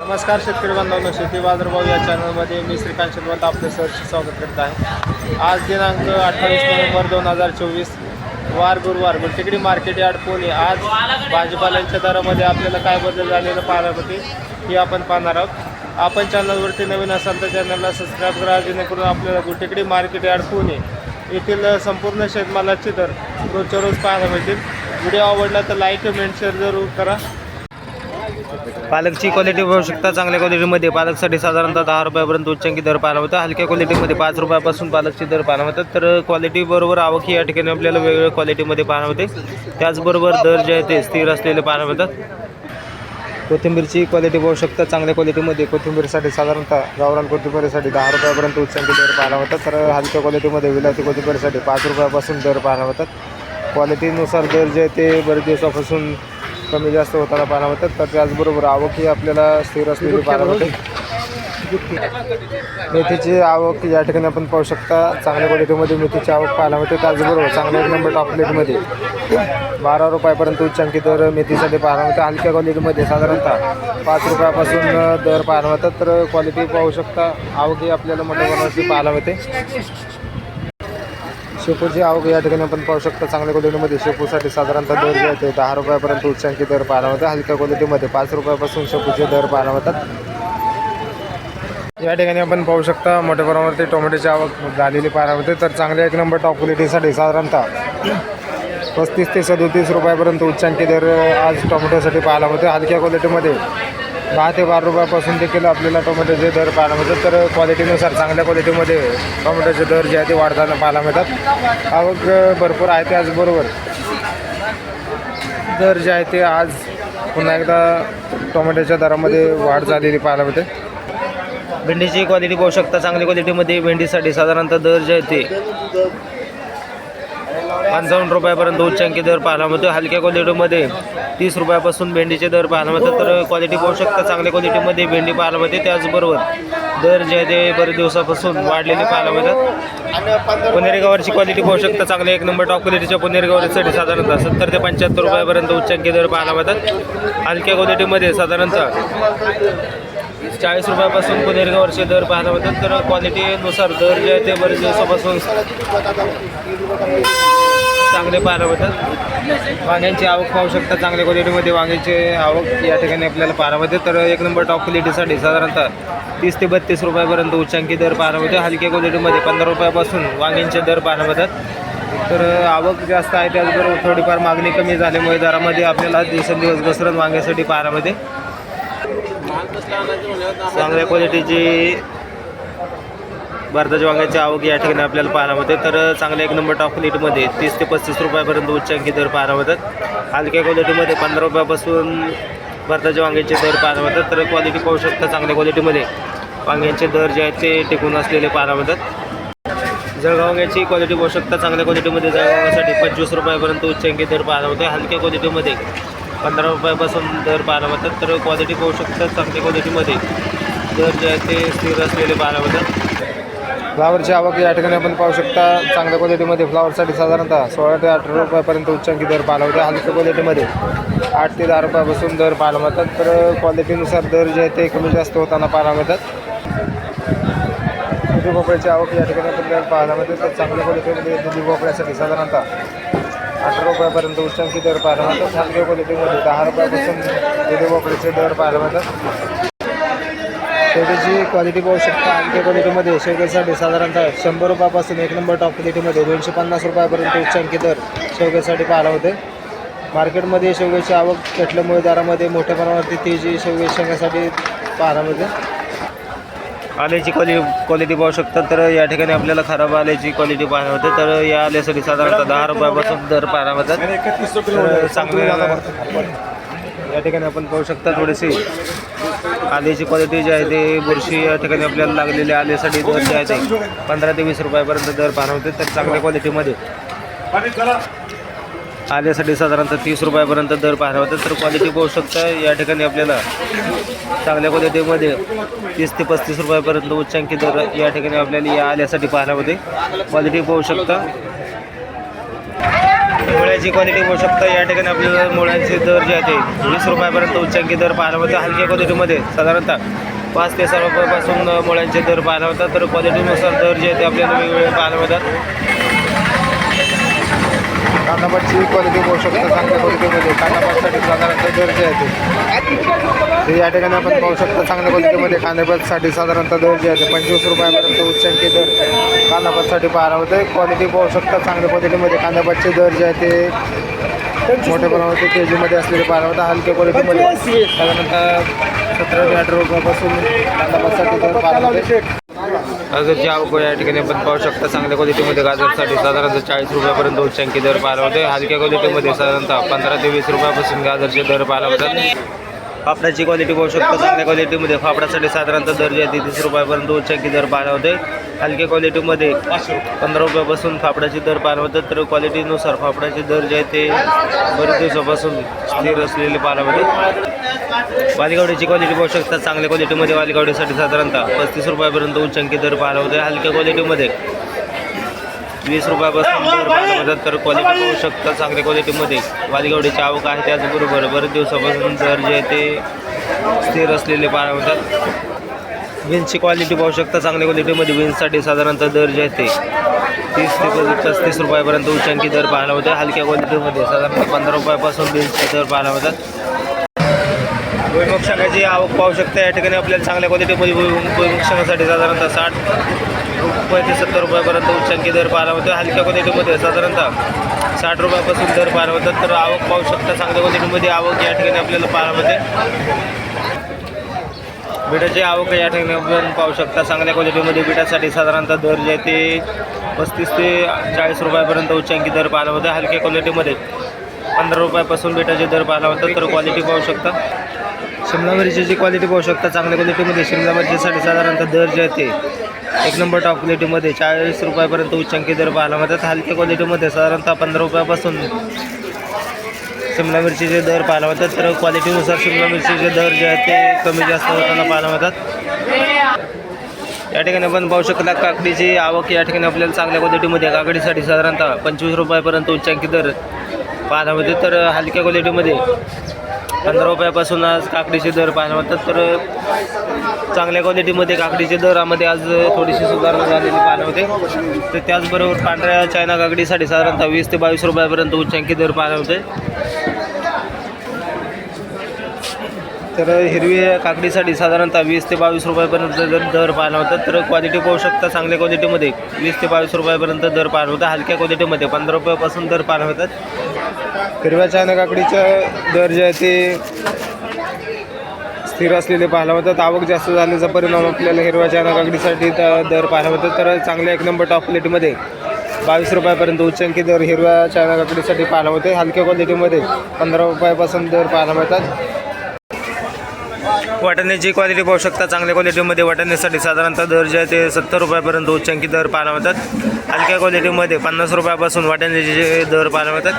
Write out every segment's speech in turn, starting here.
नमस्कार शेतकरी बांधवांनो, शेती बाजारभाव या चॅनलमध्ये मी श्रीकांत शिरवत आपले सहर्ष स्वागत करत आहे। आज दिनांक 28 नोव्हेंबर 2024 वार गुरुवार गुलटेकडी मार्केट यार्ड पुणे। आज भाजीपाल्यांच्या दरामध्ये आपल्याला काय बदल झालेलं पाहायला मिळते हे आपण पाहणार आहोत। आपण चॅनलवरती नवीन असाल तर चॅनलला सबस्क्राईब करा, जेणेकरून आपल्याला गुलटेकडी मार्केट यार्ड पुणे येथील संपूर्ण शेतमालाचे दर रोजच्या रोज पाहायला मिळतील। व्हिडिओ आवडला तर लाईक कमेंट शेअर जरूर करा। पालकची क्वालिटी बघू शकता। चांगल्या क्वालिटीमध्ये पालकसाठी साधारणतः 10 रुपयापर्यंत उच्चांकी दर पाहायला मिळतात। हलक्या क्वालिटीमध्ये 5 रुपयापासून पालकची दर पाहायला मिळतात। तर क्वालिटी बरोबर आवक या ठिकाणी आपल्याला वेगवेगळ्या क्वालिटीमध्ये पाहायला मिळते। त्याचबरोबर दर जे आहे ते स्थिर असलेले पाहायला मिळतात। कोथिंबीरची क्वालिटी बघू शकता। चांगल्या क्वालिटीमध्ये कोथिंबीरसाठी साधारणतः गावरान कोथिंबीरसाठी 10 रुपयापर्यंत उच्चांकी दर पाहायला मिळतात। तर हलक्या क्वालिटीमध्ये विलायती कोथिंबीरसाठी 5 रुपयापासून दर पाहायला मिळतात। क्वालिटीनुसार दर जे आहे ते बरेच दिवसापासून कमी जास्त होताना पाहायला मिळतात। तर त्याचबरोबर आवकही आपल्याला स्थिर असलेली पाहायला मिळते। मेथीची आवक या ठिकाणी आपण पाहू शकता। चांगल्या क्वालिटीमध्ये मेथीची आवक पाहायला मिळते। त्याचबरोबर चांगल्या एक नंबर टॉप क्वालिटीमध्ये 12 रुपयापर्यंत उच्चांकी दर मेथीसाठी पाहायला मिळते। हलक्या क्वालिटीमध्ये साधारणतः 5 रुपयापासून दर पाहायला मिळतात। तर क्वालिटी पाहू शकता, आवकही आपल्याला मोठ्या प्रमाणात पाहायला मिळते। शेपूची आवक या ठिकाणी आपण पाहू शकता। चांगल्या क्वालिटीमध्ये शेपूसाठी साधारणतः दर जे आहे ते 10 रुपयापर्यंत उच्चांकी दर पाहायला मिळतात। हलक्या क्वालिटीमध्ये 5 रुपयापासून शेपूचे दर पाहायला मिळतात। या ठिकाणी आपण पाहू शकता मोठ्या प्रमाणावरती टोमॅटोची आवक झालेली पाहायला मिळते। तर चांगल्या एक नंबर टॉप क्वालिटीसाठी साधारणतः 35 ते 37 रुपयापर्यंत उच्चांकी दर आज टोमॅटोसाठी पाहायला मिळते। हलक्या क्वालिटीमध्ये 10 ते 12 रुपयापासून देखील आपल्याला टोमॅटोचे दर पाहायला मिळतात। तर क्वालिटीनुसार चांगल्या क्वालिटीमध्ये टोमॅटोचे दर जे आहे ते वाढताना पाहायला मिळतात। आवक भरपूर आहे। त्याचबरोबर दर जे आहे ते आज पुन्हा एकदा टोमॅटोच्या दरामध्ये वाढ झालेली पाहायला मिळते। भेंडीची क्वालिटी पाहू शकता। चांगल्या क्वालिटीमध्ये भेंडीसाठी साधारणतः दर जे आहे ते 55 रुपयापर्यंत उच्चांकी दर पाहायला मिळतो। हलक्या क्वालिटीमध्ये 30 रुपयापासून भेंडीचे दर पाहायला मिळतात। तर क्वालिटी पाहू शकता, चांगल्या क्वालिटीमध्ये भेंडी पाहायला मिळते। त्याचबरोबर दर जे आहे ते बरेच दिवसापासून वाढलेले पाहायला मिळतात। पुणेरी गवारची क्वालिटी पाहू शकता। चांगल्या एक नंबर टॉप क्वालिटीच्या पुणेरी गवारीसाठी साधारणतः 70 ते 75 रुपयापर्यंत उच्चांकी दर पाहायला मिळतात। हलक्या क्वालिटीमध्ये साधारणतः 40 रुपयापासून पुणेरी गवारचे दर पाहायला मिळतात। तर क्वालिटीनुसार दर जे आहे ते बरेच दिवसापासून चांगले पाहायला मिळतात। वांग्यांची आवक पाहू शकता। चांगल्या क्वालिटीमध्ये वांग्याची आवक या ठिकाणी आपल्याला पाहायला मिळते। तर एक नंबर टॉप क्वालिटीसाठी साधारणतः 30 ते 32 रुपयापर्यंत उच्चांकी दर पाहायला मिळते। हलक्या क्वालिटीमध्ये 15 रुपयापासून वांग्यांचे दर पाहायला मिळतात। तर आवक जास्त आहे, त्याचबरोबर थोडीफार मागणी कमी झाल्यामुळे दरामध्ये आपल्याला दिवसेंदिवस घसरण वांग्यासाठी पाहायला मिळते। चांगल्या क्वालिटीची भारताच्या वांग्याची आवक या ठिकाणी आपल्याला पाहायला मिळते। तर चांगल्या एक नंबर टॉप क्वालिटीमध्ये 30 ते 35 रुपयापर्यंत उच्चांकी दर पाहायला मिळतात। हलक्या क्वालिटीमध्ये 15 रुपयापासून भारताच्या वांग्याचे दर पाहायला मिळतात। तर क्वालिटी पाहू शकता, चांगल्या क्वालिटीमध्ये वांग्यांचे दर जे आहेत ते टिकून असलेले पाहायला मिळतात। जळगाव वांग्याची क्वालिटी पाहू शकता। चांगल्या क्वालिटीमध्ये जळगाव वांग्यासाठी 25 रुपयापर्यंत उच्चांकी दर पाहायला मिळते। हलक्या क्वालिटीमध्ये 15 रुपयापासून दर पाहायला मिळतात। तर क्वालिटी पाहू शकता, चांगल्या क्वालिटीमध्ये दर जे आहेत ते स्थिर असलेले पाहायला मिळतात। फ्लावरची आवक या ठिकाणी आपण पाहू शकता। चांगल्या क्वालिटीमध्ये फ्लावरसाठी साधारणतः 16 ते 18 रुपयापर्यंत उच्चांकी दर पाहायला मिळते। हलक्या क्वालिटीमध्ये 8 ते 10 रुपयापासून दर पाहायला मिळतात। तर क्वालिटीनुसार दर जे आहे ते कमी जास्त होताना पाहायला मिळतात। दुधी भोपळ्याची आवक या ठिकाणी आपण दर पाहायला मिळते। तर चांगल्या क्वालिटीमध्ये दुधी भोपळ्यासाठी साधारणतः 18 रुपयापर्यंत उच्चांकी दर पाहायला मिळतात। हलक्या क्वालिटीमध्ये 10 रुपयापासून दुधी भोपळ्याचे दर पाहायला मिळतात। शेवग्याची क्वालिटी पाहू शकता। हलक्या क्वालिटीमध्ये शेवग्यासाठी साधारणतः 100 रुपयापासून एक नंबर टॉप क्वालिटीमध्ये 250 रुपयापर्यंत उच्चांकी दर शेवग्यासाठी पाहायला होते। मार्केटमध्ये शेवग्याची आवक घटल्यामुळे दरामध्ये मोठ्या प्रमाणावरती तेजी शेवग्यासाठी पाहायला मिळते। आल्याची क्वालिटी पाहू शकता। तर या ठिकाणी आपल्याला खराब आल्याची क्वालिटी पाहायला मिळते। तर या आल्यासाठी साधारणतः 10 रुपयापासून दर पाहायला मिळतात। चांगले या ठिकाणी आपण पाहू शकता। थोडीशी आल्याची क्वालिटी जी आहे ते बुरशी या ठिकाणी आपल्याला लागलेली आल्यासाठी दर जे आहे ते 15 ते 20 रुपयापर्यंत दर पाहायला मिळते। तर चांगल्या क्वालिटीमध्ये आल्यासाठी साधारणतः 30 रुपयापर्यंत दर पाहायला मिळतात। तर क्वालिटी पाहू शकता, या ठिकाणी आपल्याला चांगल्या क्वालिटीमध्ये 30 ते 35 रुपयापर्यंत उच्चांकी दर या ठिकाणी आपल्याला या आल्यासाठी पाहायला मिळते। क्वालिटी पाहू शकता। मुळ्याची क्वालिटी बघू शकता या ठिकाणी आपल्याला मुळ्यांचे दर जे आहे ते 20 रुपयापर्यंत उच्चांकी दर पाहायला मिळते. हलक्या क्वालिटीमध्ये साधारणतः 5 ते 6 रुपयापासून मुळ्यांचे दर पाहायला मिळतात. तर क्वालिटीनुसार दर जे आहे ते आपल्याला वेगवेगळे पाहायला मिळतात. कांदापातची क्वालिटी बघू शकता चांगल्या क्वालिटीमध्ये. कांदापातसाठी साधारणतः दर जे आहे ते या ठिकाणी आपण पाहू शकता चांगल्या क्वालिटीमध्ये. कांदापातसाठी साधारणतः दर जे आहे ते 25 रुपयापर्यंत उच्चांकी दर कांदापातसाठी पाहायला होते. क्वालिटी पाहू शकता चांगल्या क्वालिटीमध्ये. कांदापातचे दर जे आहे ते मोठ्या प्रमाणात KGमध्ये असलेले पाहायला होतं. हलक्या क्वालिटीमध्ये साधारणतः 17 ते 18 रुपयापासून कांदापातसाठी दर पाहायला होते. गाजरची आवक या ठिकाणी आपण पाहू शकता चांगल्या क्वालिटीमध्ये. गाजरसाठी साधारणतः 40 रुपयापर्यंत उच्चांकी दर पाहायला होते. हलक्या क्वालिटीमध्ये साधारणतः 15 ते 20 रुपयापासून गाजरचे दर पाहायला होतात. फाफडाची क्वालिटी पाहू शकतो चांगल्या क्वालिटीमध्ये. फाफडासाठी साधारणतः दर जे आहे ते 30 रुपयापर्यंत उच्चांकी दर पाहायला होते. हलक्या क्वालिटीमध्ये 15 रुपयापासून फाफडाचे दर पाहायला होतात. तर क्वालिटीनुसार फाफडाचे दर जे आहे ते बरेच दिवसापासून स्थिर असलेले पाहायला होते. वालगावडीची क्वालिटी पाहू शकता चांगल्या क्वालिटीमध्ये. वालगावडीसाठी साधारणतः 35 रुपयापर्यंत उच्चांकी दर पाहायला होते. हलक्या क्वालिटीमध्ये 20 रुपयापासून दर पाहायला होतात. तर क्वालिटी पाहू शकता चांगल्या क्वालिटीमध्ये. वालगावडीची आवक आहे त्याचबरोबर बरेच दिवसापासून दर जे आहे ते स्थिर असलेले पाहायला होतात. बीन्सची क्वालिटी पाहू शकता चांगल्या क्वालिटीमध्ये. बीन्ससाठी साधारणतः दर जे आहे ते 30 ते 35 रुपयापर्यंत उच्चांकी दर पाहायला होते. हलक्या क्वालिटीमध्ये साधारणतः 15 रुपयापासून बीन्सचे दर पाहायला होतात. भुईमुग शेंगाची आवक पाहू शकता या ठिकाणी आपल्याला चांगल्या क्वालिटीमध्ये. भुईमुग शेंगासाठी साधारणतः 60 रुपये ते 70 रुपयापर्यंत उच्चांकी दर पाहायला होते. हलक्या क्वालिटीमध्ये साधारणतः 60 रुपयापासून दर पाहायला होतात. तर आवक पाहू शकता चांगल्या क्वालिटीमध्ये. आवक या ठिकाणी आपल्याला पाहायला होते. बिटाची आवक या ठिकाणी आपण पाहू शकता चांगल्या क्वालिटीमध्ये. बिटासाठी साधारणतः दर जे आहे ते 35 ते 40 रुपयापर्यंत उच्चांकी दर पाहायला होते. हलक्या क्वालिटीमध्ये 15 रुपयापासून बिटाचे दर पाहायला होतात. तर क्वालिटी पाहू शकता. शिमला मिरचीची क्वालिटी पाहू शकता चांगल्या क्वालिटीमध्ये. शिमला मिरचीसाठी साधारणतः दर जे आहे ते 1 नंबर टॉप क्वालिटीमध्ये 40 रुपयापर्यंत उच्चांकी दर पाहायला मिळतात. हलक्या क्वालिटीमध्ये साधारणतः 15 रुपयापासून शिमला मिरचीचे दर पाहायला मिळतात. तर क्वालिटीनुसार शिमला मिरचीचे दर जे आहेत ते कमी जास्त होताना पाहायला मिळतात. या ठिकाणी आपण पाहू शकता काकडीची आवक या ठिकाणी आपल्याला चांगल्या क्वालिटीमध्ये. काकडीसाठी साधारणतः 25 रुपयापर्यंत उच्चांकी दर पाहायला मिळते. तर हलक्या क्वालिटीमध्ये 15 रुपयापासून आज काकडीचे दर पाहायला मिळतात. तर चांगल्या क्वालिटीमध्ये काकडीचे दरामध्ये आज थोडीशी सुधारणा झालेली पाहायला होते. तर त्याचबरोबर पांढऱ्या चायना काकडीसाठी साधारणतः 20 ते 22 रुपयापर्यंत उच्चांकी दर पाहायला होते. तर हिरवी काकडीसाठी साधारणतः 20 ते 22 रुपयापर्यंत दर पाहायला होतात. तर क्वालिटी पाहू शकता चांगल्या क्वालिटीमध्ये 20 ते 22 रुपयापर्यंत दर पाहायला होता. हलक्या क्वालिटीमध्ये 15 रुपयापासून दर पाहायला होतात. हिरव्या चायना काकडीचा दर जे आहे ते स्थिर असलेले पाहायला होतात. आवक जास्त झाल्याचा परिणाम आपल्याला हिरव्या चायना काकडीसाठी दर पाहायला होतात. तर चांगल्या 1 नंबर टॉप क्वालिटीमध्ये 22 रुपयापर्यंत उच्चांकी दर हिरव्या चायना काकडीसाठी पाहायला होते. हलक्या क्वालिटीमध्ये 15 रुपयापासून दर पाहायला मिळतात. वाटाण्याची क्वालिटी पाहू शकता चांगल्या क्वालिटीमध्ये. वाटाण्यासाठी साधारणतः दर जे आहे ते 70 रुपयापर्यंत उच्चांकी दर पाहायला मिळतात. हलक्या क्वालिटीमध्ये 50 रुपयापासून वाटाण्याचे दर पाहायला मिळतात.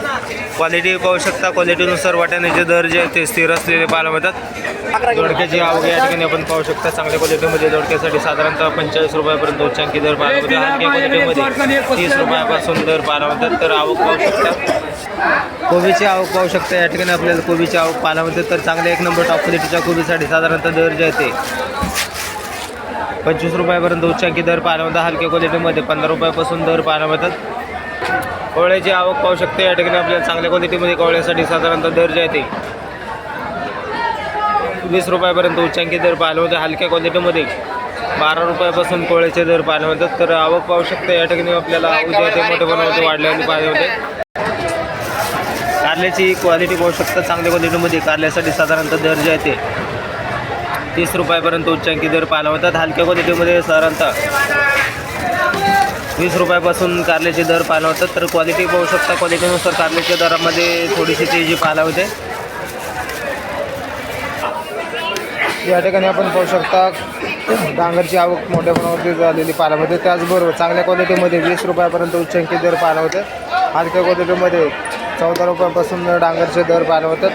क्वालिटी पाहू शकता. क्वालिटीनुसार वाटाण्याचे दर जे आहे ते स्थिर असलेले पाहायला मिळतात. दोडक्याची आवक या ठिकाणी आपण पाहू शकता चांगल्या क्वालिटीमध्ये. दोडक्यासाठी साधारणतः 45 रुपयापर्यंत उच्चांकी दर पाहायला मिळतात. हलक्या क्वालिटीमध्ये 30 रुपयापासून दर पाहायला मिळतात. तर आवक पाहू शकता. कोबीची आवक पाहू शकता या ठिकाणी आपल्याला कोबीची आवक पाहायला मिळते. तर चांगल्या 1 नंबर टॉप क्वालिटीच्या कोबीसाठी साधारणतः दर जे आहे ते 25 रुपयापर्यंत उच्चांकी दर पाहायला मिळतात. हलक्या क्वालिटीमध्ये 15 रुपयापासून दर पाहायला मिळतात. कोवळ्याची आवक पाहू शकते या ठिकाणी आपल्याला चांगल्या क्वालिटीमध्ये. कोवळ्यासाठी साधारणतः दर जे आहे ते 20 रुपयापर्यंत उच्चांकी दर पाहायला मिळतात. हलक्या क्वालिटीमध्ये 12 रुपयापासून कोवळ्याचे दर पाहायला मिळतात. तर आवक पाहू शकते या ठिकाणी आपल्याला उद्या ते मोठे बनवते वाढलेले पाहायला मिळते. कारल्याची क्वालिटी पाहू शकता चांगल्या क्वालिटीमध्ये. कारल्यासाठी साधारणतः दर जे आहे ते 30 रुपयापर्यंत उच्चांकी दर पाहायला मिळतात. हलक्या क्वालिटीमध्ये साधारणतः 20 रुपयापासून कारल्याचे दर पाहायला मिळतात. तर क्वालिटी पाहू शकता. क्वालिटीनुसार कारल्याच्या दरामध्ये थोडीशी तेजी पाहायला होते. या ठिकाणी आपण पाहू शकता डांगरची आवक मोठ्या प्रमाणावरती झालेली पाहायला मिळते. त्याचबरोबर चांगल्या क्वालिटीमध्ये 20 रुपयापर्यंत उच्चांकी दर पाहायला होते. हलक्या क्वालिटीमध्ये 14 रुपयापासून डांगरचे दर पाहायला होतात.